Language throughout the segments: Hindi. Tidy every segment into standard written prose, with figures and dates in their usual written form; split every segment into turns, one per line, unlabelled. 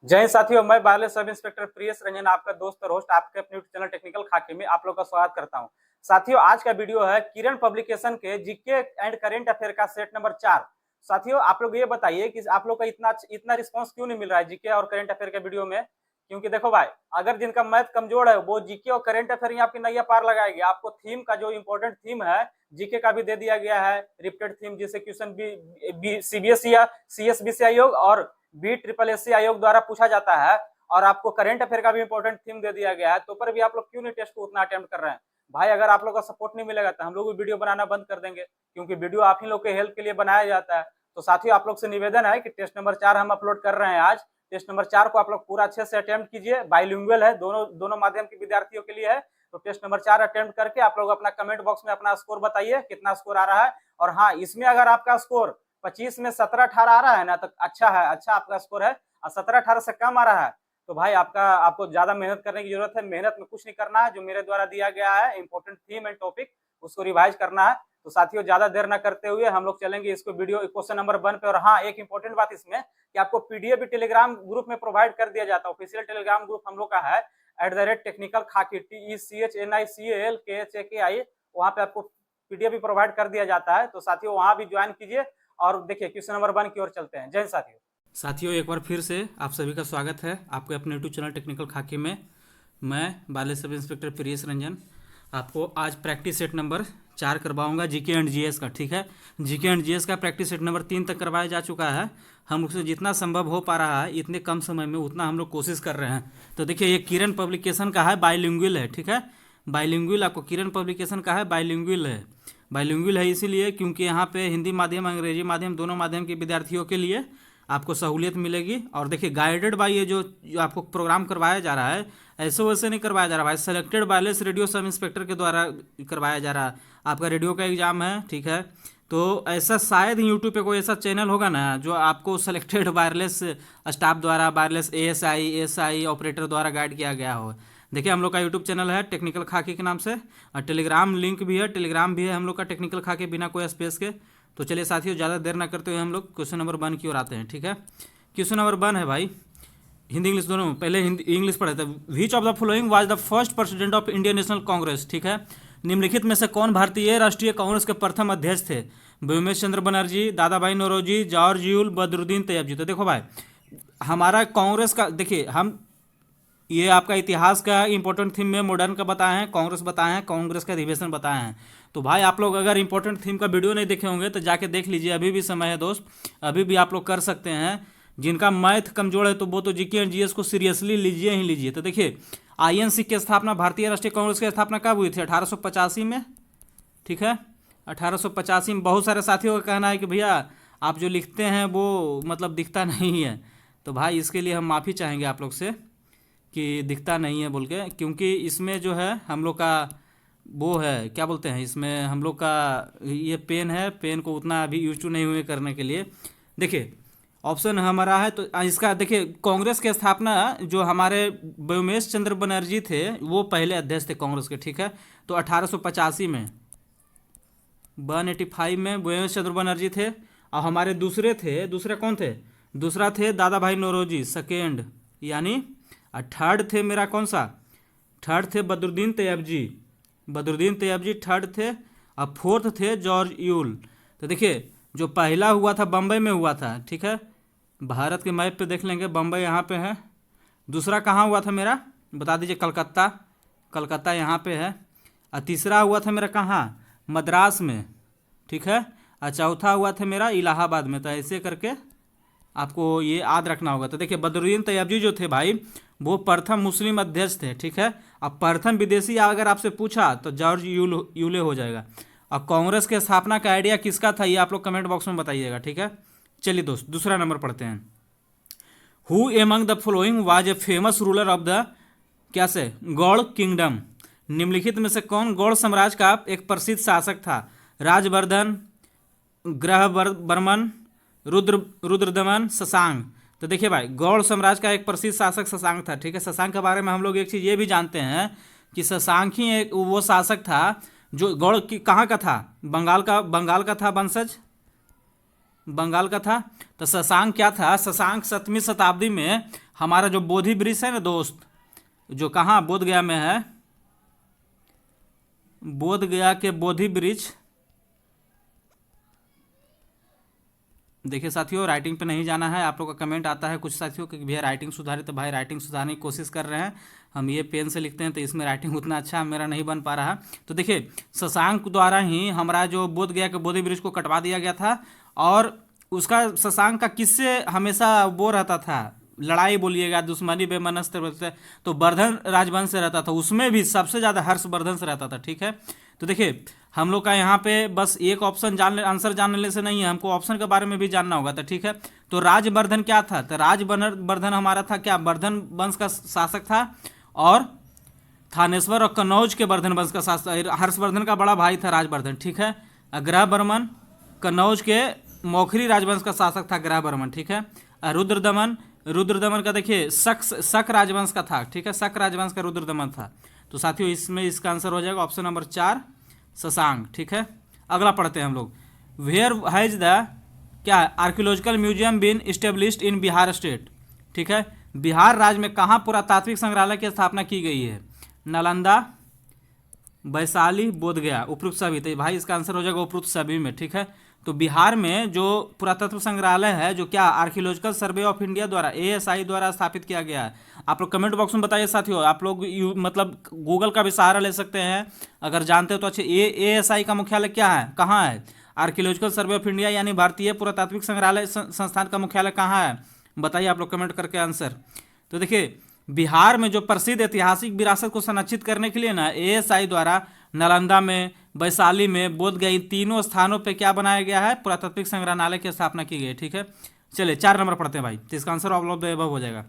जय साथियों, मैं बाले सब इंस्पेक्टर प्रियस रंजन, आपका दोस्त और होस्ट, आपके अपने यूट्यूब चैनल टेक्निकल खाके में आप लोग का स्वागत करता हूं। साथियों, आज का वीडियो है किरण पब्लिकेशन के जीके एंड करंट अफेयर का सेट नंबर 4। साथियों, आप लोग ये बताइए कि आप लोग का इतना इतना रिस्पांस क्यों नहीं मिल रहा है जीके और करंट अफेयर के वीडियो में। क्योंकि देखो भाई, अगर जिनका मैथ कमजोर है वो जीके और करंट अफेयर ही आपकी नैया पार लगाएगी। आपको थीम का जो इंपॉर्टेंट थीम है जीके का भी दे दिया गया है, रिपीटेड थीम, जिससे क्वेश्चन बी सीबीएसई या सीएसबीसी आयोग और BSSC आयोग द्वारा पूछा जाता है। और आपको करंट अफेयर का भी इंपॉर्टेंट थीम दे दिया गया है, तो पर भी आप लोग क्यों नहीं टेस्ट को उतना अटेम्प्ट कर रहे हैं। भाई, अगर आप लोग का सपोर्ट नहीं मिलेगा तो हम लोग भी वीडियो बनाना बंद कर देंगे, क्योंकि वीडियो आप ही लोग के हेल्प के लिए बनाया जाता है। तो साथियों, आप लोग से निवेदन है कि टेस्ट नंबर 4 हम अपलोड कर रहे हैं आज। टेस्ट नंबर 4 को आप लोग पूरा अच्छे से अटेम्प्ट कीजिए। बाइलिंगुअल है, दोनों दोनों माध्यम के विद्यार्थियों के लिए है। तो टेस्ट नंबर 4 अटेम्प्ट करके आप लोग अपना कमेंट बॉक्स में अपना स्कोर बताइए, कितना स्कोर आ रहा है। और हाँ, इसमें अगर आपका स्कोर 25 में 17-18 आ रहा है ना, तो अच्छा है, अच्छा आपका स्कोर है। और 17-18 से कम आ रहा है तो भाई आपको ज्यादा मेहनत करने की जरूरत है। मेहनत में कुछ नहीं करना है, जो मेरे द्वारा दिया गया है इंपॉर्टेंट थीम एंड टॉपिक, उसको रिवाइज करना है। तो साथियों, ज्यादा देर ना करते हुए हम लोग चलेंगे इसको वीडियो क्वेश्चन नंबर 1 पे। और हाँ, एक इंपॉर्टेंट बात इसमें कि आपको पीडीएफ भी टेलीग्राम ग्रुप में प्रोवाइड कर दिया जाता है। ऑफिशियल टेलीग्राम ग्रुप हम लोग का है @टेक्निकल खाकी TECHNICALKHAKI। वहाँ पे आपको पीडीएफ भी प्रोवाइड कर दिया जाता है। तो साथियों, वहाँ भी ज्वाइन कीजिए। और देखिए, क्वेश्चन नंबर 1 की ओर चलते हैं। जय साथियों।
साथियों, एक बार फिर से आप सभी का स्वागत है आपके अपने यूट्यूब चैनल टेक्निकल खाके में। मैं बाले सब इंस्पेक्टर प्रियस रंजन आपको आज प्रैक्टिस सेट नंबर 4 करवाऊंगा जीके एंड जीएस का। ठीक है, जीके एंड जीएस का प्रैक्टिस सेट नंबर 3 तक करवाया जा चुका है। हम लोग से जितना संभव हो पा रहा है इतने कम समय में उतना हम लोग कोशिश कर रहे हैं। तो देखिए, ये किरण पब्लिकेशन का है, बाइलिंगुअल है। ठीक है, बाइलिंगुअल आपको किरण पब्लिकेशन का है, बाइलिंगुअल है। बाइलिंगुअल है इसीलिए क्योंकि यहाँ पे हिंदी माध्यम अंग्रेजी माध्यम दोनों माध्यम के विद्यार्थियों के लिए आपको सहूलियत मिलेगी। और देखिए, गाइडेड बाय ये जो आपको प्रोग्राम करवाया जा रहा है, ऐसे वैसे नहीं करवाया जा रहा भाई, selected wireless radio sub inspector के द्वारा करवाया जा रहा है। आपका रेडियो का एग्जाम है, ठीक है, तो ऐसा शायद ही यूट्यूब पे कोई ऐसा चैनल होगा ना जो आपको सेलेक्टेड वायरलेस स्टाफ द्वारा, वायरलेस एएसआई ऑपरेटर द्वारा गाइड किया गया हो। देखिए, हम लोग का यूट्यूब चैनल है टेक्निकल खाकी के नाम से, और टेलीग्राम लिंक भी है, टेलीग्राम भी है हम लोग का टेक्निकल खाकी, बिना कोई स्पेस के। तो चलिए साथियों, ज़्यादा देर ना करते हुए हम लोग क्वेश्चन नंबर 1 की ओर आते हैं। ठीक है, क्वेश्चन नंबर 1 है भाई, हिंदी इंग्लिश दोनों। पहले हिंदी इंग्लिश पढ़े थे। विच of the following was the first president of Indian national Congress. ठीक है, निम्नलिखित में से कौन भारतीय राष्ट्रीय कांग्रेस के प्रथम अध्यक्ष थे। व्योमेश चंद्र बनर्जी, दादा भाई नौरोजी, जॉर्ज यूल, बदरुद्दीन तैयबजी। तो देखो भाई, हमारा कांग्रेस का देखिए, हम ये आपका इतिहास का इंपॉर्टेंट थीम में मॉडर्न का बताए हैं, कांग्रेस बताए हैं, कांग्रेस का अधिवेशन बताए हैं। तो भाई, आप लोग अगर इंपॉर्टेंट थीम का वीडियो नहीं देखे होंगे तो जाके देख लीजिए, अभी भी समय है दोस्त, अभी भी आप लोग कर सकते हैं। जिनका मैथ कमजोर है तो वो तो जीके एंड जीएस को सीरियसली लीजिए ही लीजिए। तो देखिए, आईएनसी की स्थापना, भारतीय राष्ट्रीय कांग्रेस की स्थापना कब हुई थी? 1885 में। ठीक है, 1885 में। बहुत सारे साथियों का कहना है कि भैया आप जो लिखते हैं वो मतलब दिखता नहीं है। तो भाई, इसके लिए हम माफ़ी चाहेंगे आप लोग से कि दिखता नहीं है बोल के, क्योंकि इसमें जो है हम लोग का वो है, क्या बोलते हैं, इसमें हम लोग का ये पेन है, पेन को उतना अभी यूज टू नहीं हुए करने के लिए। देखिए, ऑप्शन हमारा है तो इसका देखिए, कांग्रेस की स्थापना जो हमारे व्योमेश चंद्र बनर्जी थे वो पहले अध्यक्ष थे कांग्रेस के। ठीक है, तो 1885 में, 185 में व्योमेश चंद्र बनर्जी थे। और हमारे दूसरे कौन थे? दूसरा थे दादा भाई नौरोजी, सेकेंड, यानी थर्ड थे मेरा कौन सा? थर्ड थे बदरुद्दीन तैयबजी, बदरुद्दीन तैयबजी थर्ड थे। और फोर्थ थे जॉर्ज यूल। तो देखिए, जो पहला हुआ था बम्बई में हुआ था। ठीक है, भारत के मैप पे देख लेंगे, बम्बई यहाँ पे है। दूसरा कहाँ हुआ था मेरा, बता दीजिए? कलकत्ता, कलकत्ता यहाँ पे है। और तीसरा हुआ था मेरा कहाँ? मद्रास में। ठीक है, और चौथा हुआ था मेरा इलाहाबाद में। तो ऐसे करके आपको ये याद रखना होगा। तो देखिए, बदरुद्दीन तैयबजी जो थे भाई, वो प्रथम मुस्लिम अध्यक्ष थे। ठीक है, अब प्रथम विदेशी अगर आपसे पूछा तो जॉर्ज यूले हो जाएगा। और कांग्रेस के स्थापना का आइडिया किसका था, ये आप लोग कमेंट बॉक्स में बताइएगा। ठीक है, चलिए दोस्त, दूसरा नंबर पढ़ते हैं। Who among the following was a famous ruler of the क्या से गौड़ किंगडम। निम्नलिखित में से कौन गौड़ साम्राज्य का एक प्रसिद्ध शासक था? राजवर्धन, ग्रह बर्मन, रुद्रदमन, शशांक। तो देखिए भाई, गौड़ साम्राज्य का एक प्रसिद्ध शासक शशांक था। ठीक है, शशांक के बारे में हम लोग एक चीज़ ये भी जानते हैं कि शशांक ही एक वो शासक था जो गौड़ की कहाँ का था? बंगाल का था वंशज, बंगाल का था। तो शशांक क्या था? शशांक 7वीं शताब्दी में हमारा जो बोधि वृक्ष है ना दोस्त, जो कहाँ बोध गया में है, बोध गया के बोधि वृक्ष, देखिए साथियों राइटिंग पे नहीं जाना है। आप लोग का कमेंट आता है कुछ साथियों कि भैया राइटिंग सुधारे, तो भाई राइटिंग सुधारने की कोशिश कर रहे हैं। हम ये पेन से लिखते हैं तो इसमें राइटिंग उतना अच्छा मेरा नहीं बन पा रहा। तो देखिए शशांक द्वारा ही हमारा जो बोध गया के बोधि वृक्ष को कटवा दिया गया था, और उसका शशांक का किससे हमेशा वो रहता था, लड़ाई बोलिएगा, दुश्मनी, बेमनस्य, तो वर्धन राजवंश से रहता था। उसमें भी सबसे ज़्यादा हर्षवर्धन से रहता था। ठीक है, तो देखिए हम लोग का यहाँ पे बस एक ऑप्शन आंसर जानने से नहीं है, हमको ऑप्शन के बारे में भी जानना होगा। तो ठीक है, तो राजवर्धन क्या था, तो राजवर्धन हमारा था क्या, वर्धन वंश का शासक था, और थानेश्वर और कन्नौज के वर्धन वंश का शासक, हर्षवर्धन का बड़ा भाई था राजवर्धन। ठीक है, ग्रहवर्मन कन्नौज के मौखरी राजवंश का शासक था ग्रहवर्मन। ठीक है, रुद्रदमन का देखिए शक राजवंश का था। ठीक है, शक राजवंश का रुद्रदमन था। तो साथियों इसमें इसका आंसर हो जाएगा ऑप्शन नंबर 4 शशांक। ठीक है, अगला पढ़ते हैं हम लोग। वेयर हैज द क्या archaeological museum been established in Bihar state. ठीक है, बिहार राज्य में कहाँ पुरातात्विक संग्रहालय की स्थापना की गई है, नालंदा, वैशाली, बोधगया, उपरोक्त सभी। तो भाई इसका आंसर हो जाएगा उपरोक्त सभी में। ठीक है, तो बिहार में जो पुरातत्व संग्रहालय है, जो क्या आर्कियोलॉजिकल सर्वे ऑफ इंडिया द्वारा ASI द्वारा स्थापित किया गया है। आप लोग कमेंट बॉक्स में बताइए साथियों, आप लोग मतलब गूगल का भी सहारा ले सकते हैं अगर जानते हो तो अच्छे। ASI का मुख्यालय क्या है, कहाँ है, आर्कियोलॉजिकल सर्वे ऑफ इंडिया यानी भारतीय पुरातात्विक संग्रहालय संस्थान का मुख्यालय कहाँ है, बताइए आप लोग कमेंट करके आंसर। तो देखिए बिहार में जो प्रसिद्ध ऐतिहासिक विरासत को संरक्षित करने के लिए ना ASI द्वारा नालंदा में, वैशाली में, बोधगया, इन तीनों स्थानों पे क्या बनाया गया है, पुरातात्विक संग्रहालय की स्थापना की गई है। ठीक है, चलिए 4 नंबर पढ़ते हैं भाई, तो इसका answer all of the above हो जाएगा।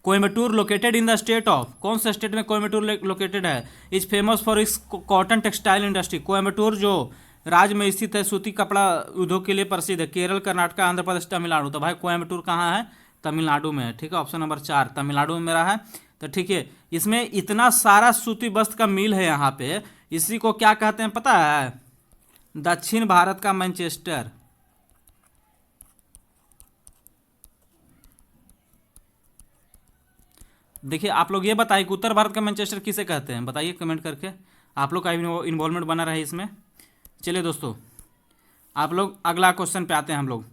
Coimbatore located in the state of, कौन से स्टेट में कोयम्बटूर लोकेटेड है, इज फेमस फॉर इस कॉटन टेक्सटाइल इंडस्ट्री। कोयम्बटूर जो राज्य में स्थित है, सूती कपड़ा उद्योग के लिए प्रसिद्ध है। केरल, कर्नाटक, आंध्र प्रदेश, तमिलनाडु। तो भाई कोयम्बटूर कहाँ है, तमिलनाडु में है। ठीक है, ऑप्शन नंबर 4 तमिलनाडु में मेरा है। तो ठीक है, इसमें इतना सारा सूती वस्त्र का मिल है यहाँ पे, इसी को क्या कहते हैं पता है, दक्षिण भारत का मैनचेस्टर। देखिए आप लोग ये बताइए कि उत्तर भारत का मैनचेस्टर किसे कहते हैं, बताइए कमेंट करके, आप लोग का इन्वॉल्वमेंट बना रहे इसमें। चलिए दोस्तों आप लोग अगला क्वेश्चन पे आते हैं हम लोग।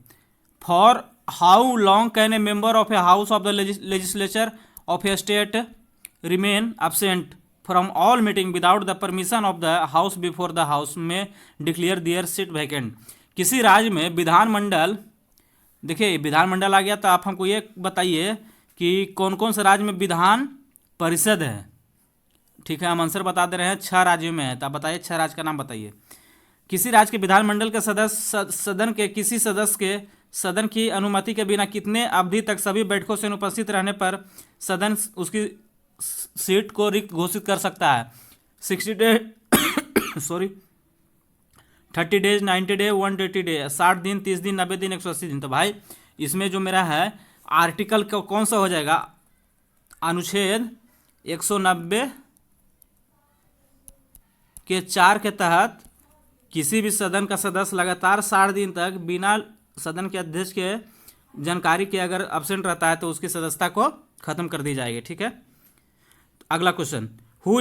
For how long can a member of a house of the legislature of A state remain absent from all meeting without the permission of the house before the house में डिक्लेयर देयर सीट वैकेंट। किसी राज्य में विधानमंडल, देखिए विधानमंडल आ गया, तो आप हमको ये बताइए कि कौन कौन से राज्य में विधान परिषद है। ठीक है, हम आंसर बता दे रहे हैं, 6 राज्यों में है। तो आप बताइए 6 राज्य का नाम बताइए। किसी राज्य के विधानमंडल के सदन के किसी सदस्य के सदन की अनुमति के बिना कितने अवधि तक सभी बैठकों से अनुपस्थित रहने पर सदन उसकी सीट को रिक्त घोषित कर सकता है। 60 day sorry 30 days, 90 day, 180 day, 60 दिन, 30 दिन, 90 दिन, 180 दिन। तो भाई इसमें जो मेरा है आर्टिकल कौन सा हो जाएगा, अनुच्छेद 190 के 4 के तहत किसी भी सदन का सदस्य लगातार 60 दिन तक बिना सदन के अध्यक्ष के जानकारी के अगर एब्सेंट रहता है तो उसकी सदस्यता को खत्म कर दी जाएगी। ठीक है, अगला question, who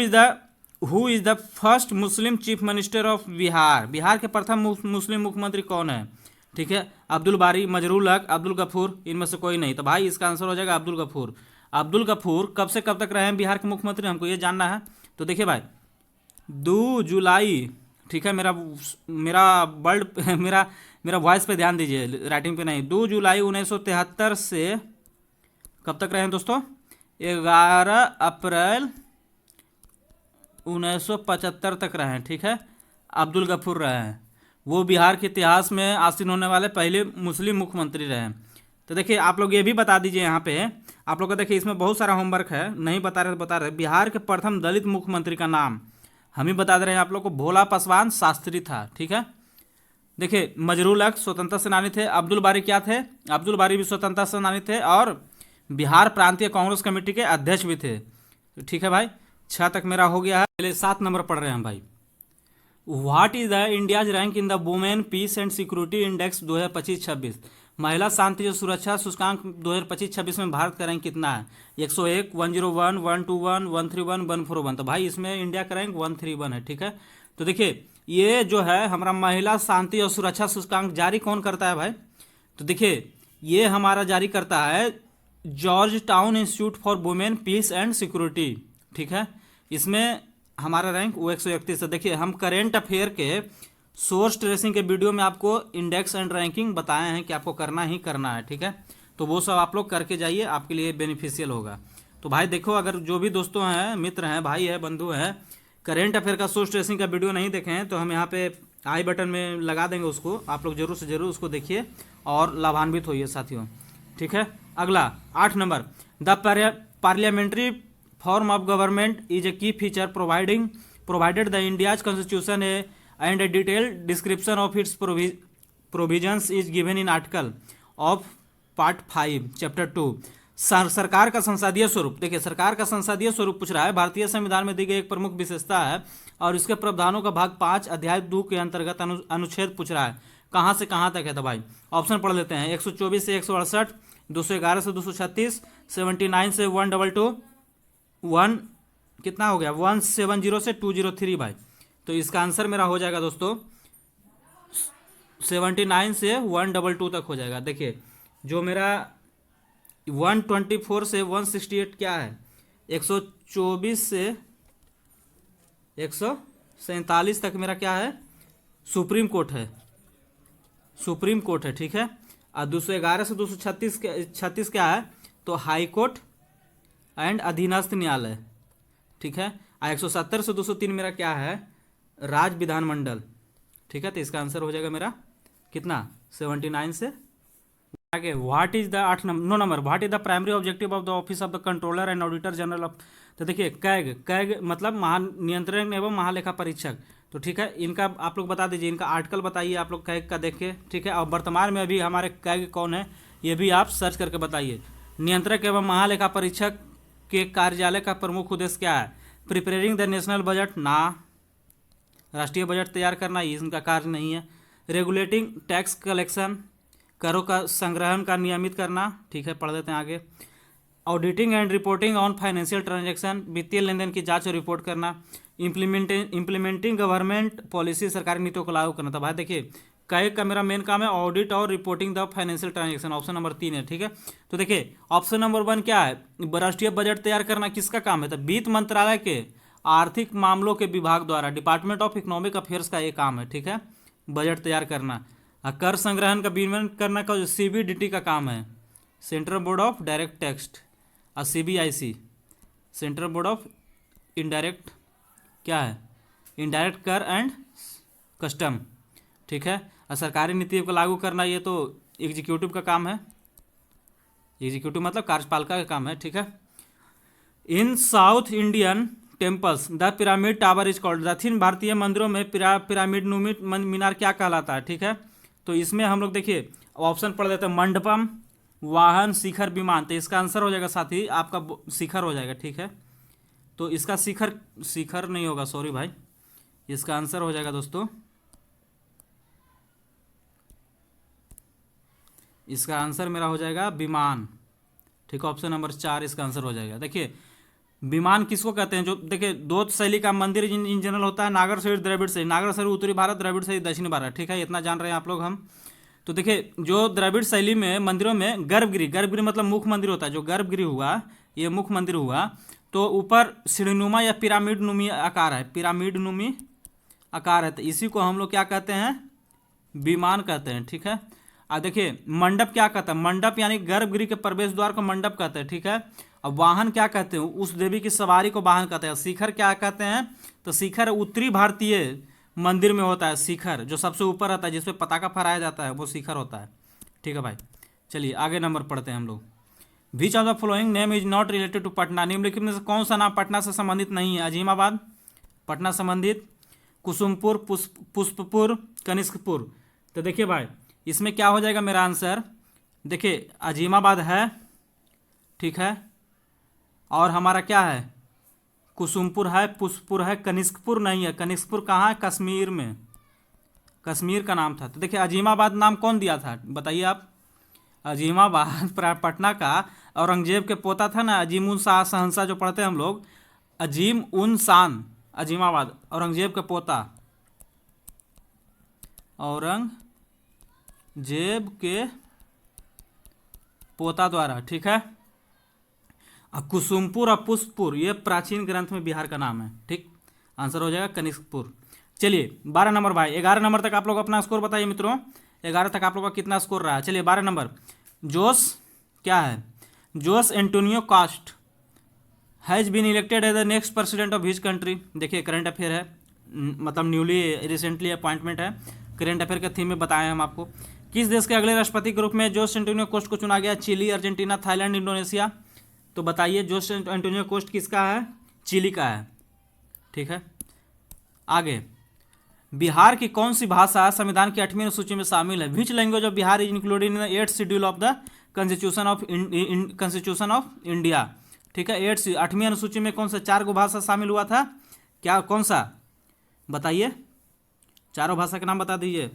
is the first Muslim chief minister of Bihar. Bihar के प्रथम मुस्लिम मुख्यमंत्री कौन है। ठीक है, अब्दुल बारी, मजरूल हक, अब्दुल गफूर, इनमें से कोई नहीं। तो भाई इसका आंसर हो जाएगा अब्दुल गफूर। अब्दुल गफूर कब से कब तक रहे हैं बिहार के मुख्यमंत्री, हमको ये जानना है। तो देखिए भाई 2 जुलाई, ठीक है, मेरा वॉइस पे ध्यान दीजिए, राइटिंग पे नहीं। 2 जुलाई 1973 से कब तक रहे हैं दोस्तों, 11 अप्रैल 1975 तक रहे हैं। ठीक है, अब्दुल गफूर रहे हैं, वो बिहार के इतिहास में आसीन होने वाले पहले मुस्लिम मुख्यमंत्री रहे हैं। तो देखिए आप लोग ये भी बता दीजिए, यहाँ पे आप लोग को देखिए इसमें बहुत सारा होमवर्क है, नहीं बता रहे तो बता रहे। बिहार के प्रथम दलित मुख्यमंत्री का नाम हम ही बता दे रहे हैं आप लोग को, भोला पासवान शास्त्री था। ठीक है, देखिए मजरूल हक स्वतंत्रता सेनानी थे, अब्दुल बारी क्या थे, अब्दुल बारी भी स्वतंत्रता सेनानी थे और बिहार प्रांतीय कांग्रेस कमेटी के अध्यक्ष भी थे। तो ठीक है भाई 6 तक मेरा हो गया है। पहले 7 नंबर पढ़ रहे हैं भाई। What is the India's rank in the women peace and security index 2025-26। महिला शांति और सुरक्षा सूचकांक 2025-26 में भारत का रैंक कितना है? 101, 101, 121, 131, 141। तो भाई इसमें इंडिया का रैंक 131 है। ठीक है, तो देखिए ये जो है हमारा महिला शांति और सुरक्षा सूचकांक जारी कौन करता है भाई? तो देखिए ये हमारा जारी करता है Georgetown institute for women peace and security. ठीक है, इसमें हमारा रैंक वो 131 है। देखिए हम करेंट अफेयर के सोर्स ट्रेसिंग के वीडियो में आपको इंडेक्स एंड रैंकिंग बताए हैं कि आपको करना ही करना है। ठीक है, तो वो सब आप लोग करके जाइए, आपके लिए बेनिफिशियल होगा। तो भाई देखो, अगर जो भी दोस्तों हैं, मित्र हैं, भाई है, बंधु हैं, करेंट अफेयर का सोर्स ट्रेसिंग का वीडियो नहीं देखे हैं तो हम यहाँ पे आई बटन में लगा देंगे उसको, आप लोग जरूर से जरूर उसको देखिए और लाभान्वित होइए साथियों। ठीक है, अगला 8 नंबर, the parliamentary form of government is a key feature provided the India's constitution and a detailed description of its provisions is given in article of part 5 chapter 2। सरकार का संसदीय स्वरूप, देखिए सरकार का संसदीय स्वरूप पूछ रहा है, भारतीय संविधान में दी गई एक प्रमुख विशेषता है और इसके प्रावधानों का भाग 5 अध्याय 2 के अंतर्गत अनुच्छेद पूछ रहा है। कहाँ से कहाँ तक है? तो भाई ऑप्शन पढ़ लेते हैं, 124 से 168, 211 से 236, 79 से 122, 1 कितना हो गया 170 से 203 भाई। तो इसका आंसर मेरा हो जाएगा दोस्तों 79 से 122 तक हो जाएगा। देखिए जो मेरा 124 से 168 क्या है, 124 से 147 तक मेरा क्या है, सुप्रीम कोर्ट है, सुप्रीम कोर्ट है। ठीक है, और 211 से 236 क्या है, तो हाई कोर्ट एंड अधीनस्थ न्यायालय। ठीक है, 170 से 203 मेरा क्या है, राज्य विधानमंडल। ठीक है, तो इसका आंसर हो जाएगा मेरा कितना 79 से आगे। What is the 9 number, what is the primary objective of the office of the controller and auditor general of. तो देखिए कैग मतलब महानियंत्रक एवं महालेखा परीक्षक। तो ठीक है, इनका आप लोग बता दीजिए, इनका आर्टिकल बताइए आप लोग कैग का देख के। ठीक है, और वर्तमान में अभी हमारे कैग कौन है ये भी आप सर्च करके बताइए। नियंत्रक एवं महालेखा परीक्षक के कार्यालय का प्रमुख उद्देश्य क्या है? प्रिपेयरिंग द नेशनल बजट, ना राष्ट्रीय बजट तैयार करना, ये इनका कार्य नहीं है। रेगुलेटिंग टैक्स कलेक्शन, करों का संग्रहण का नियमित करना। ठीक है, पढ़ देते हैं आगे। Auditing and reporting on financial transaction, वित्तीय लेन देन की जांच और रिपोर्ट करना। इम्प्लीमेंटिंग गवर्नमेंट पॉलिसी, सरकारी नीतियों को लागू करना। तो भाई देखिए कैग का मेरा मेन काम है ऑडिट और reporting the financial transaction, option number 3 है। ठीक है, तो देखिए ऑप्शन नंबर 1 क्या है, राष्ट्रीय बजट तैयार करना किसका काम है, तो वित्त मंत्रालय के आर्थिक मामलों के विभाग द्वारा, डिपार्टमेंट ऑफ इकोनॉमिक अफेयर्स का ये काम है। ठीक है, बजट तैयार करना। कर संग्रहण का विनियमन करना का सीबीडीटी का काम है, central board of direct tax. और CBIC, central board of indirect क्या है, इनडायरेक्ट कर एंड कस्टम। ठीक है, और सरकारी नीतियों को लागू करना ये तो एग्जीक्यूटिव का काम है, एग्जीक्यूटिव मतलब कार्यपालिका का काम है। ठीक है, in South Indian temples the pyramid tower is called, दक्षिण भारतीय मंदिरों में पिरामिड मीनार क्या कहलाता है। ठीक है, तो इसमें हम लोग देखिए ऑप्शन पढ़ देते हैं, मंडपम, वाहन, शिखर, विमान। तो इसका आंसर हो जाएगा साथी आपका शिखर हो जाएगा। ठीक है, तो इसका शिखर नहीं होगा, सॉरी भाई, इसका आंसर हो जाएगा दोस्तों, इसका आंसर मेरा हो जाएगा विमान। ठीक है, ऑप्शन नंबर 4 इसका आंसर हो जाएगा। देखिए विमान किसको कहते हैं, जो देखिए दो शैली का मंदिर इन जनरल होता है, नागर शैली, द्रविड़ शैली। नागर शैली उत्तरी भारत, द्रविड़ शैली दक्षिण भारत। ठीक है, इतना जान रहे हैं आप लोग हम। तो देखिए जो द्रविड़ शैली में मंदिरों में गर्भगृह मतलब मुख्य मंदिर होता है, जो गर्भगृह हुआ ये मुख्य मंदिर हुआ, तो ऊपर सीढ़ीनुमा या पिरामिड नुमी आकार है, पिरामिड नुमी आकार है, तो इसी को हम लोग क्या कहते हैं, विमान कहते हैं। ठीक है, देखिए मंडप क्या कहता है, मंडप यानी गर्भगृह के प्रवेश द्वार को मंडप कहते हैं। ठीक है, अब वाहन क्या कहते हैं, उस देवी की सवारी को वाहन कहते हैं। शिखर क्या कहते हैं, तो शिखर उत्तरी भारतीय मंदिर में होता है, शिखर जो सबसे ऊपर रहता है, जिसपे पताका फहराया जाता है, वो शिखर होता है। ठीक है भाई, चलिए आगे नंबर पढ़ते हैं हम लोग। Which of the following name is not related to Patna, निम्नलिखित में से कौन सा नाम पटना से संबंधित नहीं है? अजीमाबाद पटना संबंधित, कुसुमपुर, पुष्पपुर, कनिष्कपुर। तो देखिए भाई इसमें क्या हो जाएगा मेरा आंसर, देखिए अजीमाबाद है। ठीक है, और हमारा क्या है, कुसुमपुर है, पुष्पपुर है, कनिष्कपुर नहीं है। कनिष्कपुर कहाँ है, कश्मीर में, कश्मीर का नाम था। तो देखिए अजीमाबाद नाम कौन दिया था बताइए आप, अजीमाबाद पटना का औरंगजेब के पोता था ना, अजीम उन शाह शहंशाह जो पढ़ते हैं हम लोग, अजीम उन शान, अजीमाबाद औरंगजेब के पोता, औरंगजेब के पोता द्वारा, ठीक है। अब कुसुमपुर और पुष्पपुर ये प्राचीन ग्रंथ में बिहार का नाम है, ठीक। आंसर हो जाएगा कनिष्कपुर। चलिए 12 नंबर भाई, 11 नंबर तक आप लोग अपना स्कोर बताइए मित्रों, 11 तक आप लोग का कितना स्कोर रहा है। चलिए 12 नंबर, जोस क्या है, Jose Antonio Kast has been elected as the next president of his country. देखिए करंट अफेयर है, मतलब न्यूली रिसेंटली अपॉइंटमेंट है, करंट अफेयर के थीम में बताए हैं हम आपको। किस देश के अगले राष्ट्रपति के रूप में जोस एंटोनियो कोस्ट को चुना गया, चिली, अर्जेंटीना, थाईलैंड, इंडोनेशिया। तो बताइए जोस एंटोनियो कोस्ट किसका है, चिली का है, ठीक है। आगे, बिहार की कौन सी भाषा संविधान की 8वीं सूची में शामिल है। Which language of Bihar is included in the 8th schedule of the constitution of India, ठीक है। 8वीं अनुसूची में कौन सा 4 गो भाषा शामिल हुआ था, क्या कौन सा बताइए, चारों भाषा के नाम बता दीजिए।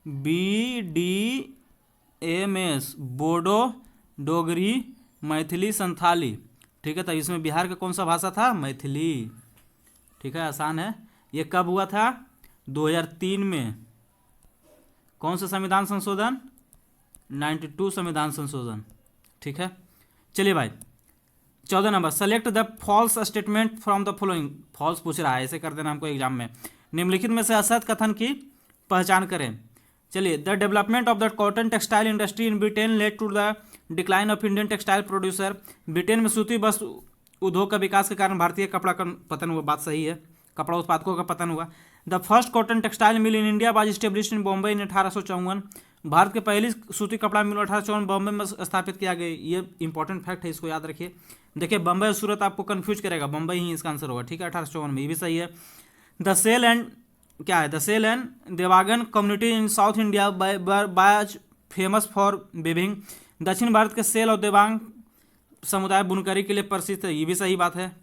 BDMS, बोडो, डोगरी, मैथिली, संथाली, ठीक है। तो इसमें बिहार का कौन सा भाषा था, मैथिली, ठीक है, आसान है। ये कब हुआ था, 2003 में। कौन सा संविधान संशोधन, 92 संविधान संशोधन, ठीक है। चलिए भाई 14 number, select the false statement from the following. False पूछ रहा है, ऐसे कर देना हमको एग्जाम में। निम्नलिखित में से असत कथन की पहचान करें। चलिए, the development of the cotton textile industry in Britain led to the decline of Indian textile producer. Britain में सूती वस्त्र उद्योग का विकास के कारण भारतीय कपड़ा का पतन हुआ, बात सही है, कपड़ा उत्पादकों का पतन हुआ। The first cotton textile mill in India was established in Bombay इन 1854। भारत के पहली सूती कपड़ा मिल 1854 बॉम्बे में स्थापित किया गया। ये इंपॉर्टेंट फैक्ट है, इसको याद रखिए। देखिए बम्बई और सूरत आपको कंफ्यूज करेगा, बम्बई ही इसका आंसर होगा, ठीक है। 1854 में, ये भी सही है। द सेल एंड क्या है, the Sale and Devangan community in South India was famous for weaving. दक्षिण भारत के सेल और देवांग समुदाय बुनकरी के लिए प्रसिद्ध है, ये भी सही बात है,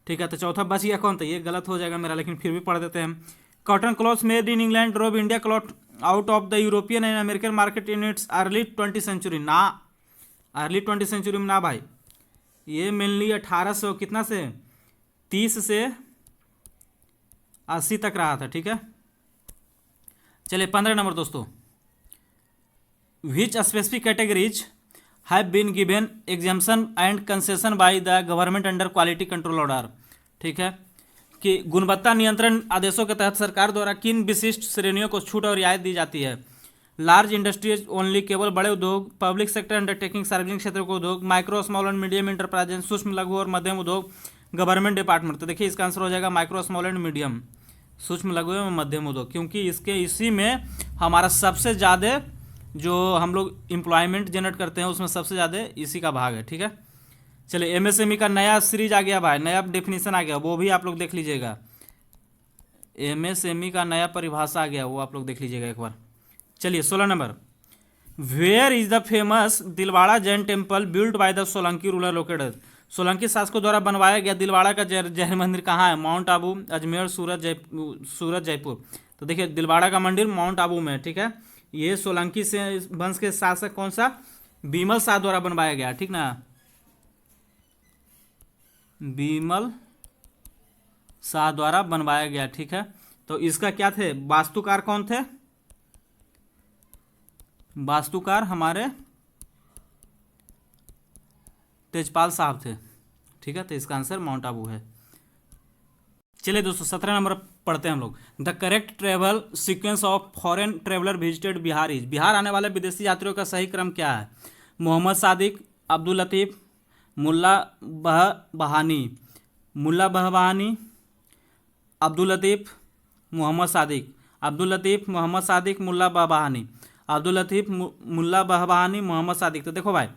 ठीक है। तो चौथा बच गया कौन था, ये गलत हो जाएगा मेरा, लेकिन फिर भी पढ़ देते हैं हम। Cotton clothes made in England drove India cloth out of the European and American market in its early 20th century. ना, अर्ली 20th सेंचुरी में ना भाई, ये मेनली 1800 कितना से 30 से 80 तक रहा था, ठीक है। चलिए 15 नंबर दोस्तों, which specific categories have been given exemption and concession by the government under quality control order, ठीक है। कि गुणवत्ता नियंत्रण आदेशों के तहत सरकार द्वारा किन विशिष्ट श्रेणियों को छूट और रियायत दी जाती है। लार्ज इंडस्ट्रीज ओनली, केवल बड़े उद्योग, पब्लिक सेक्टर अंडरटेकिंग, सार्वजनिक क्षेत्र के उद्योग, micro small and medium enterprises, सूक्ष्म लघु और मध्यम उद्योग, गवर्नमेंट डिपार्टमेंट। तो देखिए इसका आंसर हो जाएगा माइक्रो स्मॉल एंड मीडियम, सूक्ष्म लघु एवं मध्यम उद्योग, क्योंकि इसी में हमारा सबसे ज़्यादा जो हम लोग एम्प्लॉयमेंट जनरेट करते हैं उसमें सबसे ज़्यादा इसी का भाग है, ठीक है। चलिए एमएसएमई का नया सीरीज आ गया भाई, नया डेफिनेशन आ गया, वो भी आप लोग देख लीजिएगा। एमएसएमई का नया परिभाषा आ गया, वो आप लोग देख लीजिएगा एक बार। चलिए 16 number, where is the famous Dilwara Jain temple build by the Solanki ruler located. Solanki शासकों द्वारा बनवाया गया दिलवाड़ा का जैन मंदिर कहाँ है, माउंट आबू, अजमेर, सूरत, जयपुर। तो देखिए दिलवाड़ा का मंदिर माउंट आबू में, ठीक है। ये सोलंकी से वंश के शासक कौन सा, बीमल शाह द्वारा बनवाया गया, ठीक ना, बीमल शाह द्वारा बनवाया गया, ठीक है। तो इसका क्या थे, वास्तुकार कौन थे, वास्तुकार हमारे तेजपाल साहब थे, ठीक है। तो इसका आंसर माउंट आबू है। चलिए दोस्तों 17 नंबर पढ़ते हैं हम लोग। The correct travel sequence of foreign traveller visited Bihar is. Bihar आने वाले विदेशी यात्रियों का सही क्रम क्या है। मोहम्मद सादिक, अब्दुल लतीफ़, मुल्ला बहानी, अब्दुल लतीफ़, मोहम्मद सादिक, अब्दुल लतीफ़, मोहम्मद सादिक, मुल्ला बहानी, अब्दुल लतीफ़, मुल्ला बहानी, मोहम्मद सादिक। तो देखो भाई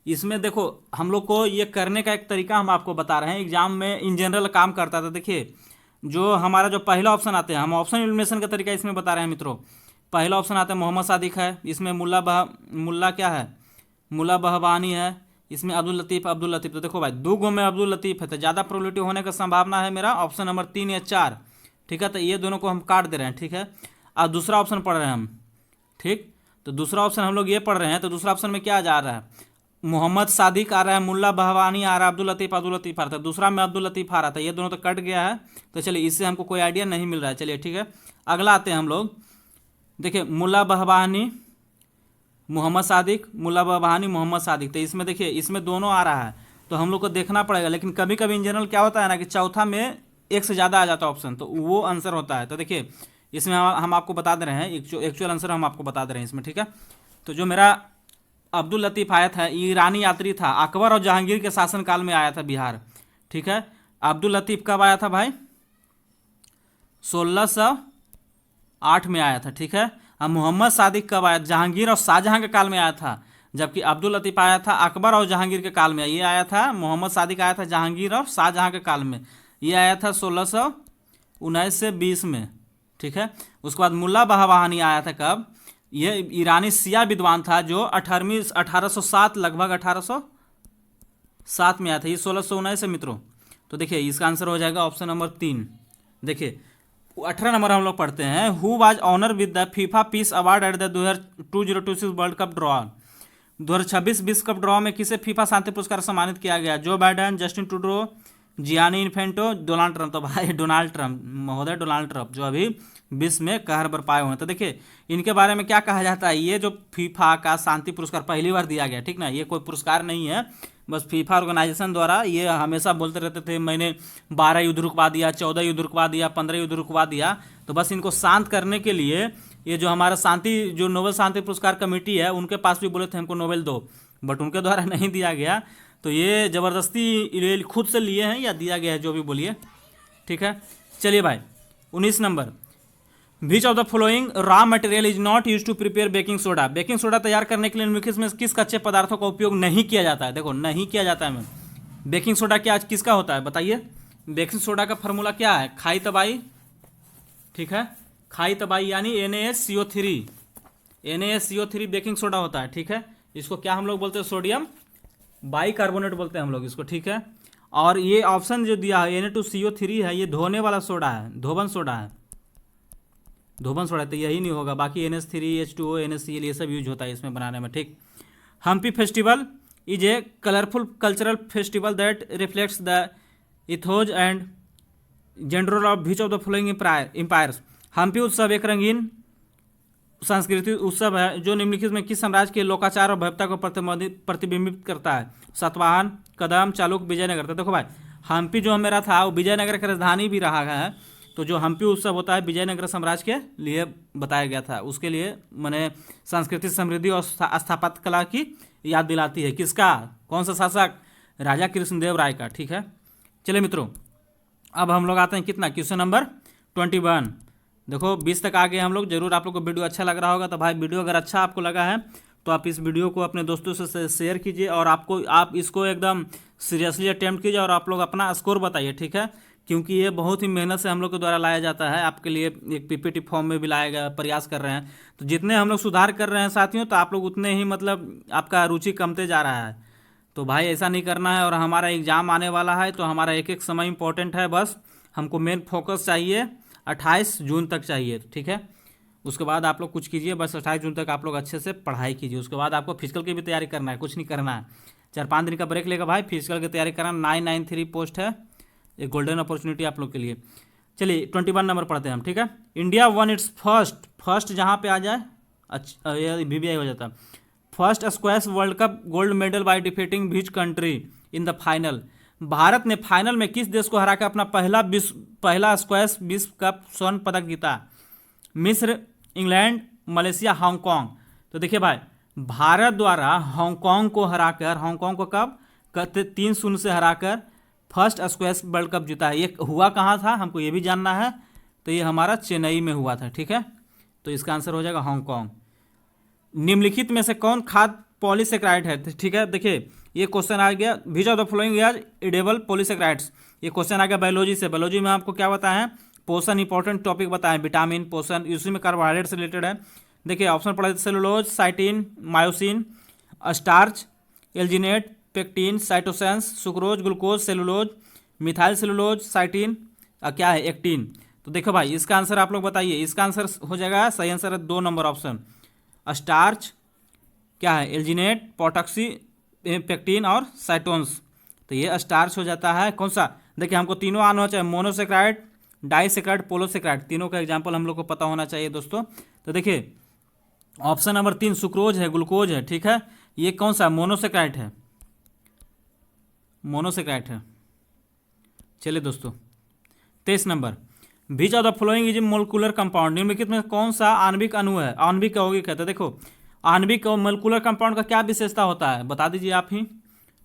इसमें देखो हम लोग को ये करने का एक तरीका हम आपको बता रहे हैं, एग्जाम में इन जनरल काम करता था। देखिए जो हमारा जो पहला ऑप्शन आते हैं, हम ऑप्शन एलिमिनेशन का तरीका इसमें बता रहे हैं मित्रों। पहला ऑप्शन आता है मोहम्मद सादिक है, इसमें मुल्ला क्या है, मुल्ला बहानी है, इसमें अब्दुल लतीफ़। तो देखो भाई 2 गो में अब्दुल लतीफ़ है, तो ज़्यादा प्रोबेबिलिटी होने का संभावना है मेरा ऑप्शन नंबर 3 या 4, ठीक है। तो ये दोनों को हम काट दे रहे हैं, ठीक है। और दूसरा ऑप्शन पढ़ रहे हैं हम, ठीक। तो दूसरा ऑप्शन हम लोग ये पढ़ रहे हैं, तो दूसरा ऑप्शन में क्या जा रहा है, मोहम्मद सादिक आ रहा है, मुल्ला बहवानी आ रहा है, अब्दुल लतीफ़ आ रहा था, दूसरा में अब्दुल लतीफ़ आ रहा था, ये दोनों तो कट गया है। तो चलिए इससे हमको कोई आइडिया नहीं मिल रहा है। चलिए ठीक है, अगला आते हैं हम लोग। देखिए मुल्ला बहवानी मोहम्मद सादिक, मुल्ला बहवानी मोहम्मद सादिक, तो इसमें देखिए इसमें दोनों आ रहा है, तो हम लोग को देखना पड़ेगा। लेकिन कभी कभी इन जनरल क्या होता है ना कि चौथा में एक से ज़्यादा आ जाता है ऑप्शन, तो वो आंसर होता है। तो देखिए इसमें हम आपको बता दे रहे हैं, एक्चुअल आंसर हम आपको बता दे रहे हैं इसमें, ठीक है। तो जो मेरा अब्दुल लतीफ़ आया था, ईरानी यात्री था, अकबर और जहांगीर के शासनकाल में आया था बिहार, ठीक है। अब्दुल लतीफ़ कब आया था भाई, 1608 में आया था, ठीक है। अब मोहम्मद सादिक कब आया, जहांगीर और शाहजहां के काल में आया था, जबकि अब्दुल लतीफ़ आया था अकबर और जहांगीर के काल में। ये आया था, मोहम्मद सादिक आया था जहांगीर और शाहजहां के काल में, ये आया था 1619 से 20 में, ठीक है। उसके बाद मुल्ला बहवानी आया था कब, ये ईरानी सिया विद्वान था जो 1807 लगभग 1807 में आया था, ये 1619 से मित्रों। तो देखिए इसका आंसर हो जाएगा ऑप्शन नंबर 3। देखिए 18 नंबर हम लोग पढ़ते हैं, who was honour with the FIFA peace award at the 2026 world cup draw. 2026 विश्व कप ड्रॉ में किसे फीफा शांति पुरस्कार सम्मानित किया गया, Joe Biden, Justin Trudeau, Gianni Infantino, Donald Trump. तो भाई डोनाल्ड ट्रंप महोदय, डोनाल्ड ट्रंप जो अभी विश्व में कहर बरपाए हुए हैं। तो देखिए इनके बारे में क्या कहा जाता है, ये जो फीफा का शांति पुरस्कार पहली बार दिया गया, ठीक ना, ये कोई पुरस्कार नहीं है, बस फीफा ऑर्गेनाइजेशन द्वारा। ये हमेशा बोलते रहते थे मैंने 12 युद्ध रुकवा दिया, 14 युद्ध रुकवा दिया, 15 युद्ध रुकवा दिया। तो बस इनको शांत करने के लिए ये जो हमारा जो नोबेल शांति पुरस्कार कमेटी है, उनके पास भी बोले थे हमको नोबेल दो, बट उनके द्वारा नहीं दिया गया। तो ये ज़बरदस्ती खुद से लिए हैं या दिया गया है, जो भी बोलिए, ठीक है। चलिए भाई 19 number, which of the following raw material is not use to prepare baking soda. Baking soda तैयार करने के लिए निम्नलिखित में किस कच्चे पदार्थों का उपयोग नहीं किया जाता है। देखो नहीं किया जाता है। बेकिंग सोडा क्या किसका होता है बताइए। बेकिंग सोडा का फॉर्मूला क्या है, खाई तबाई, ठीक है, खाई तबाई यानी NaSCO3, NaSCO3 बेकिंग सोडा होता है, ठीक है। इसको क्या हम लोग बोलते हैं, सोडियम बाइकार्बोनेट बोलते हैं हम लोग इसको, ठीक है। और ये ऑप्शन जो दिया है Na2CO3 है, ये धोने वाला सोडा है, धोबन सोडा है, धोबन सोडा, तो यही नहीं होगा, बाकी NH3 H2O NaCl ये सब यूज होता है इसमें बनाने में, ठीक। Hampi festival is a colourful cultural festival that reflects the ethos and gender of which of the following empires. Hampi उत्सव एक रंगीन सांस्कृतिक उत्सव है जो निम्नलिखित में किस साम्राज्य के लोकाचार और भव्यता को प्रतिबिंबित करता है। सातवाहन, कदम, चालुक्य, विजयनगर। तो देखो भाई हम्पी जो मेरा था वो विजयनगर की राजधानी भी रहा है, तो जो हम्पी उत्सव होता है विजयनगर साम्राज्य के लिए बताया गया था, उसके लिए मैंने सांस्कृतिक समृद्धि और स्थापत्य कला की याद दिलाती है। किसका, कौन सा शासक, राजा कृष्णदेव राय का, ठीक है। चलिए मित्रों अब हम लोग आते हैं कितना, क्वेश्चन नंबर 21। देखो 20 तक आ गए हम लोग। जरूर आप लोग को वीडियो अच्छा लग रहा होगा, तो भाई वीडियो अगर अच्छा आपको लगा है तो आप इस वीडियो को अपने दोस्तों से शेयर कीजिए और आप इसको एकदम सीरियसली अटेम्प्ट कीजिए और आप लोग अपना स्कोर बताइए, ठीक है। क्योंकि ये बहुत ही मेहनत से हम लोग के द्वारा लाया जाता है, आपके लिए एक PPT फॉर्म में भी लाया गया, प्रयास कर रहे हैं। तो जितने हम लोग सुधार कर रहे हैं साथियों, तो आप लोग उतने ही मतलब आपका रुचि कमते जा रहा है। तो भाई ऐसा नहीं करना है, और हमारा एग्ज़ाम आने वाला है, तो हमारा एक एक समय इंपॉर्टेंट है। बस हमको मेन फोकस चाहिए 28 जून तक चाहिए, ठीक है। उसके बाद आप लोग कुछ कीजिए, बस 28 जून तक आप लोग अच्छे से पढ़ाई कीजिए। उसके बाद आपको फिजिकल की भी तैयारी करना है, कुछ नहीं करना है। 4-5 दिन का ब्रेक लेगा भाई, फिजिकल की तैयारी करना। 993 पोस्ट है, एक गोल्डन अपॉर्चुनिटी आप लोग के लिए। चलिए 21 नंबर पढ़ते हैं हम, ठीक है। इंडिया वन इट्स फर्स्ट जहाँ पे आ जाए अच्छा ये VBI हो जाता है। First squash world cup gold medal by defeating which country in the final. Bharat ने फाइनल में किस देश को हराकर अपना पहला स्क्वैश विश्व कप स्वर्ण पदक जीता। मिस्र, इंग्लैंड, मलेशिया, हांगकांग। तो देखिए भाई भारत द्वारा हांगकांग को हराकर, हांगकांग को कब 3-0 से हराकर फर्स्ट स्क्वैश वर्ल्ड कप जीता है। ये हुआ कहाँ था हमको ये भी जानना है, तो ये हमारा चेन्नई में हुआ था, ठीक है। तो इसका आंसर हो जाएगा हांगकांग। निम्नलिखित में से कौन खाद्य पॉलीसेकेराइड है, ठीक है। देखिए ये क्वेश्चन आ गया, विच of the following is edible polysaccharides. ये क्वेश्चन आ गया बायोलॉजी से। बायोलॉजी में आपको क्या बताएं, पोषण, इंपॉर्टेंट टॉपिक बताएं, विटामिन, पोषण, उसी में कार्बोहाइड्रेट से रिलेटेड है। देखिए ऑप्शन पढ़ा, cellulose, chitin, myosin, starch, alginate, pectin, साइटोसेंस, sucrose, glucose, cellulose, methyl cellulose, chitin, क्या है, एक्टिन। तो देखो भाई इसका आंसर आप लोग बताइए। इसका आंसर हो जाएगा, सही आंसर है 2 नंबर ऑप्शन, स्टार्च क्या है, एल्जिनेट, पोटॉक्सी, पेक्टिन और साइटोन्स। तो ये स्टार्च हो जाता है कौन सा, देखिए हमको तीनों आना चाहिए, मोनोसेक्राइड, डाइसेक्राइड, पोलोसेक्राइड, तीनों का एग्जाम्पल हम लोग को पता होना चाहिए दोस्तों। तो देखिए ऑप्शन नंबर 3 सुक्रोज है, ग्लूकोज है, ठीक है, ये कौन सा मोनोसेक्राइड है, मोनोसेक्राइड है। चलिए दोस्तों 23 number, which of the following is molecular compound, निम्नलिखित में कौन सा आणविक अणु है, आणविक यौगिक है। तो देखो आणविक और मोलिकुलर कंपाउंड का क्या विशेषता होता है, बता दीजिए आप ही।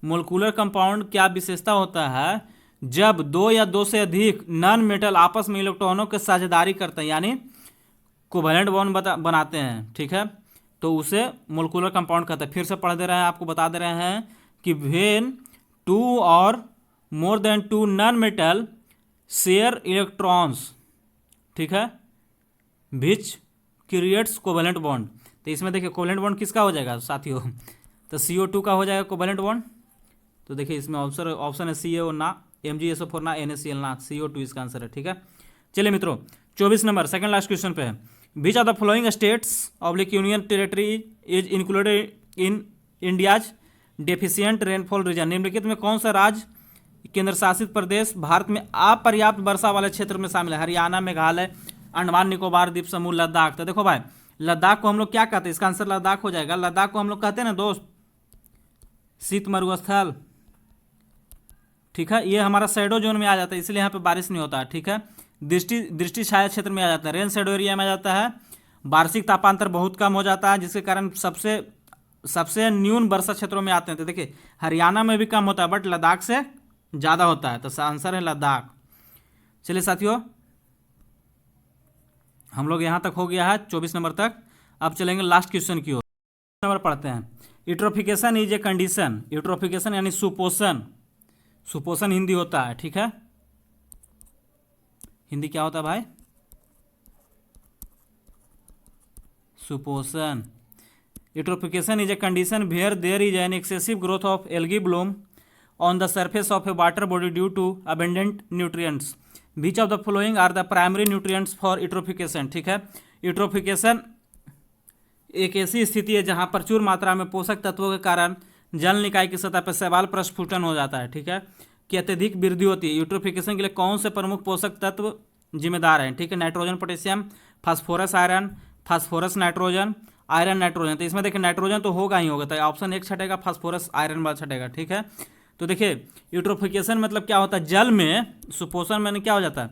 मोलिकुलर कंपाउंड क्या विशेषता होता है, जब दो या दो से अधिक नॉन मेटल आपस में इलेक्ट्रॉनों के साझेदारी करते हैं, यानी कोवैलेंट बॉन्ड बनाते हैं, ठीक है, तो उसे मोलिकुलर कंपाउंड कहते हैं। फिर से पढ़ दे रहे हैं, आपको बता दे रहे हैं कि व्हेन 2 और more than 2 non metal share electrons, ठीक है, विच क्रिएट्स कोवैलेंट बॉन्ड। तो इसमें देखिए कोवैलेंट बॉन्ड किसका हो जाएगा साथियों, तो CO2 का हो जाएगा कोवैलेंट बॉन्ड। तो देखिए इसमें ऑप्शन है CO ना, MgSO4 ना, NaCl ना, CO2 इसका आंसर है, ठीक है। चलिए मित्रों 24 नंबर सेकंड लास्ट क्वेश्चन पे है, विच of the following states oblique union territory is included in India's deficient rainfall reason, निम्नलिखित में कौन सा राज्य केंद्र शासित प्रदेश भारत में अपर्याप्त वर्षा वाले क्षेत्र में शामिल है, हरियाणा, मेघालय, अंडमान निकोबार द्वीप समूह, लद्दाख। तो देखो भाई लद्दाख को हम लोग क्या कहते हैं, इसका आंसर लद्दाख हो जाएगा। लद्दाख को हम लोग कहते हैं ना दोस्त शीत मरुस्थल, ठीक है, ये हमारा शैडो जोन में आ जाता है, इसलिए यहाँ पे बारिश नहीं होता है, ठीक है। दृष्टि छाया क्षेत्र में आ जाता है, रेन शैडो एरिया में आ जाता है, वार्षिक तापांतर बहुत कम हो जाता है, जिसके कारण सबसे न्यून वर्षा क्षेत्रों में आते हैं। तो देखिए हरियाणा में भी कम होता है बट लद्दाख से ज़्यादा होता है, तो आंसर है लद्दाख। चलिए साथियों हम लोग यहाँ तक हो गया है 24 नंबर तक, अब चलेंगे लास्ट क्वेश्चन की ओर। नंबर पढ़ते हैं, eutrophication is a condition, eutrophication यानी सुपोषण, सुपोषण हिंदी होता है, ठीक है, हिंदी क्या होता है भाई, सुपोषण। Eutrophication is a condition where there is an excessive growth of algae bloom on the surface of a water body due to abundant nutrients, which of the following are the primary nutrients for eutrophication, ठीक है। यूट्रोफिकेशन एक ऐसी स्थिति है जहां प्रचुर मात्रा में पोषक तत्वों के कारण जल निकाय की सतह पर शैवाल प्रस्फुटन हो जाता है, ठीक है, कि अत्यधिक वृद्धि होती है। यूट्रोफिकेशन के लिए कौन से प्रमुख पोषक तत्व जिम्मेदार हैं, ठीक है, nitrogen, potassium, phosphorus, iron, phosphorus, nitrogen, iron, nitrogen. तो इसमें देखिए नाइट्रोजन तो होगा ही होगा, तो ऑप्शन 1 छटेगा, फास्फोरस आयरन वाला छटेगा, ठीक है। तो देखिए यूट्रोफिकेशन मतलब क्या होता है, जल में सुपोषण में क्या हो जाता है,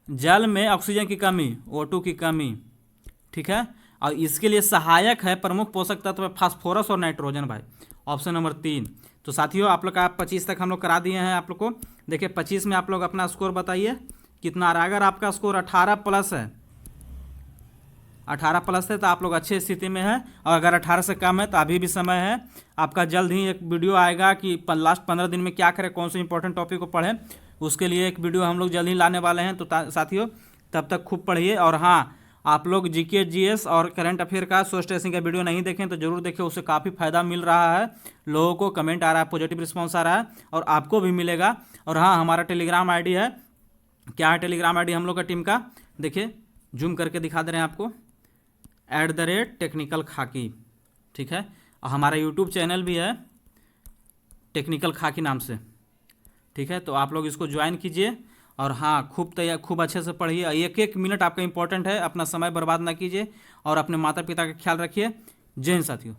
जल में ऑक्सीजन की कमी, O2 की कमी, ठीक है, और इसके लिए सहायक है प्रमुख पोषक तत्व फास्फोरस और नाइट्रोजन भाई, ऑप्शन नंबर 3। तो साथियों आप लोग का 25 तक हम लोग करा दिए हैं आप लोग को। देखिए 25 में आप लोग अपना स्कोर बताइए कितना आ रहा है। अगर आपका स्कोर 18 प्लस है, 18 प्लस है तो आप लोग अच्छी स्थिति में है, और अगर 18 से कम है तो अभी भी समय है। आपका जल्द ही एक वीडियो आएगा कि लास्ट 15 दिन में क्या करें, कौन से इंपॉर्टेंट टॉपिक को पढ़ें, उसके लिए एक वीडियो हम लोग जल्द ही लाने वाले हैं। तो साथियों तब तक खूब पढ़िए, और हाँ आप लोग जीके, जीएस और करंट अफेयर का सोर्स ट्रेसिंग का वीडियो नहीं देखें तो जरूर देखें, उससे काफ़ी फायदा मिल रहा है, लोगों को कमेंट आ रहा है, पॉजिटिव रिस्पॉन्स आ रहा है, और आपको भी मिलेगा। और हाँ हमारा टेलीग्राम आईडी है, क्या है टेलीग्राम आईडी हम लोग का टीम का, देखिए जूम करके दिखा दे रहे हैं आपको, @टेक्निकल खाकी, ठीक है, और हमारा यूट्यूब चैनल भी है टेक्निकल खाकी नाम से, ठीक है। तो आप लोग इसको ज्वाइन कीजिए, और हाँ खूब अच्छे से पढ़िए, एक एक मिनट आपका इंपॉर्टेंट है, अपना समय बर्बाद ना कीजिए, और अपने माता पिता का ख्याल रखिए। जय हिंद साथियों।